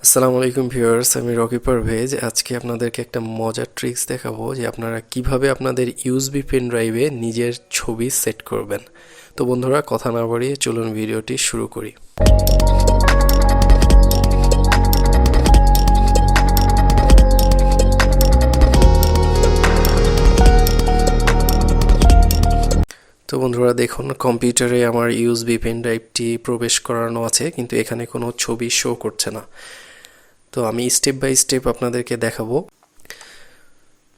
আসসালামু আলাইকুম ভিউয়ার্স, আমি রকি পারভেজ। আজকে আপনাদেরকে একটা মজার ট্রিক্স দেখাবো যে আপনারা কিভাবে আপনাদের ইউএসবি পেন ড্রাইভে নিজের ছবি সেট করবেন। তো বন্ধুরা, কথা না বাড়িয়ে চলুন ভিডিওটি শুরু করি। তো বন্ধুরা দেখুন, কম্পিউটারে আমার ইউএসবি পেন ড্রাইভটি প্রবেশ করানো আছে, কিন্তু এখানে কোনো ছবি শো করছে না। তো আমি স্টেপ বাই স্টেপ আপনাদেরকে দেখাবো।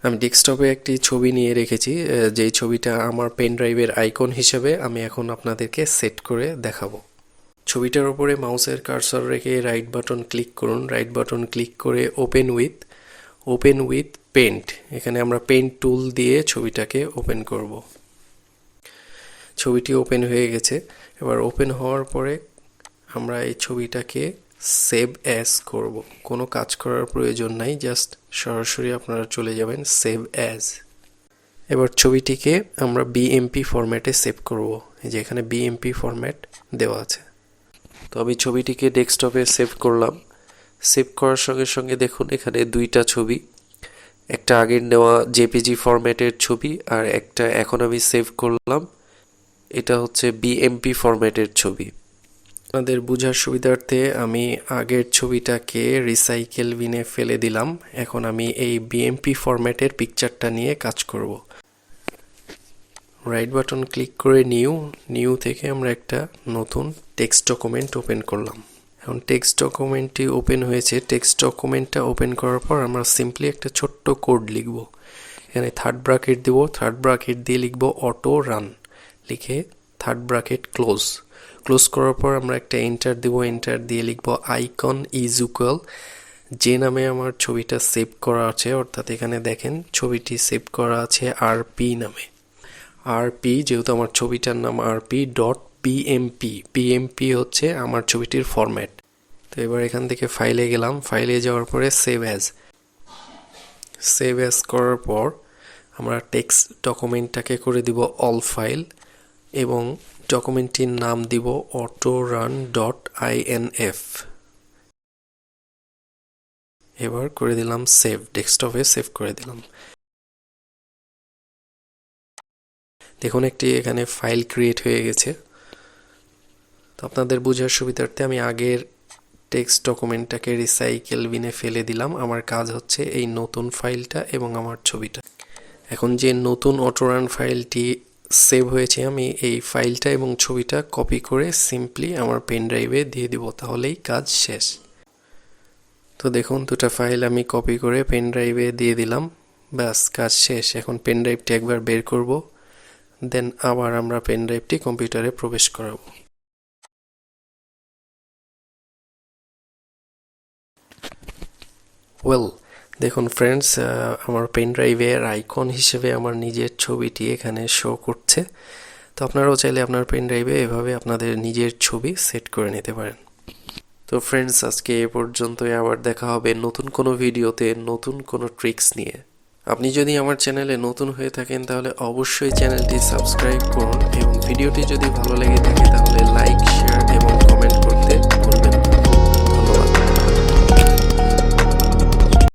আমি ডেস্কটপে একটি ছবি নিয়ে রেখেছি, যেই ছবিটা আমার পেন ড্রাইভের আইকন হিসেবে আমি এখন আপনাদেরকে সেট করে দেখাবো। ছবিটার উপরে মাউসের কার্সর রেখে রাইট বাটন ক্লিক করুন। রাইট বাটন ক্লিক করে ওপেন উইথ পেন্ট, এখানে আমরা পেন্ট টুল দিয়ে ছবিটাকে ওপেন করব। ছবিটি ওপেন হয়ে গেছে। এবার ওপেন হওয়ার পরে আমরা এই ছবিটাকে সেভ অ্যাজ করব। কোনো কাজ করার প্রয়োজন নাই, জাস্ট সরাসরি আপনারা চলে যাবেন সেভ অ্যাজ। এবার ছবিটিকে আমরা বিএমপি ফরম্যাটে সেভ করব। এই যে এখানে বিএমপি ফরম্যাট দেওয়া আছে। তো আমি ছবিটিকে ডেস্কটপে সেভ করলাম। সেভ করার সঙ্গে সঙ্গে দেখুন এখানে দুইটা ছবি, একটা আগের নেওয়া জেপিজি ফরম্যাটের ছবি আর একটা এখন আমি সেভ করলাম, এটা হচ্ছে বিএমপি ফরম্যাটের ছবি। আপনাদের বোঝার সুবিধার্থে আমি আগের ছবিটাকে রিসাইকেল বিনে ফেলে দিলাম। এখন আমি এই বিএমপি ফরম্যাটের পিকচারটা নিয়ে কাজ করব। রাইট বাটন ক্লিক করে নিউ থেকে আমরা একটা নতুন টেক্সট ডকুমেন্ট ওপেন করলাম। এখন টেক্সট ডকুমেন্টটি ওপেন হয়েছে। টেক্সট ডকুমেন্টটা ওপেন করার পর আমরা সিম্পলি একটা ছোট্ট কোড লিখব। এখানে থার্ড ব্র্যাকেট দিব, থার্ড ব্র্যাকেট দিয়ে লিখব অটো রান, লিখে থার্ড ব্র্যাকেট ক্লোজ করার পর আমরা একটা এন্টার দিব। এন্টার দিয়ে লিখব আইকন ইজ ইকুয়াল যে নামে আমার ছবিটা সেভ করা আছে, অর্থাৎ এখানে দেখেন ছবিটি সেভ করা আছে আরপি নামে। আরপি যেহেতু আমার ছবিটার নাম আরপি ডট পিএমপি হচ্ছে আমার ছবিটির ফরম্যাট। তো এবার এখান থেকে ফাইলে গেলাম। ফাইলে যাওয়ার পরে সেভ অ্যাজ করার পর আমরা টেক্সট ডকুমেন্টটাকে করে দিব অল ফাইল এবং ডকুমেন্টটির নাম দিব autorun.inf। এবার করে দিলাম সেভ, ডেস্কটপে সেভ করে দিলাম। দেখুন একটি এখানে ফাইল ক্রিয়েট হয়ে গেছে। তো আপনাদের বোঝার সুবিধার্থে আমি আগের টেক্সট ডকুমেন্টটাকে রিসাইকেল বিনে ফেলে দিলাম। আমার কাজ হচ্ছে এই নতুন ফাইলটা এবং আমার ছবিটা। এখন যে নতুন অটোরান ফাইলটি সেভ হয়েছে, আমি এই ফাইলটা এবং ছবিটা কপি করে সিম্পলি আমার পেন ড্রাইভে দিয়ে দিব, তাহলেই কাজ শেষ। তো দেখুন দুটো ফাইল আমি কপি করে পেন ড্রাইভে দিয়ে দিলাম, ব্যাস কাজ শেষ। এখন পেন ড্রাইভটি একবার বের করব, দেন আবার আমরা পেন ড্রাইভটি কম্পিউটারে প্রবেশ করাবো। দেখুন ফ্রেন্ডস, আমার পেন ড্রাইভের আইকন হিসেবে আমার নিজের ছবিটি এখানে শো করছে। তো আপনারাও চাইলে আপনার পেন ড্রাইভে এভাবে আপনাদের নিজের ছবি সেট করে নিতে পারেন। তো ফ্রেন্ডস, আজকে এ পর্যন্তই। আবার দেখা হবে নতুন কোনো ভিডিওতে নতুন কোনো ট্রিক্স নিয়ে। আপনি যদি আমার চ্যানেলে নতুন হয়ে থাকেন তাহলে অবশ্যই চ্যানেলটি সাবস্ক্রাইব করুন এবং ভিডিওটি যদি ভালো লেগে থাকে তাহলে লাইক, শেয়ার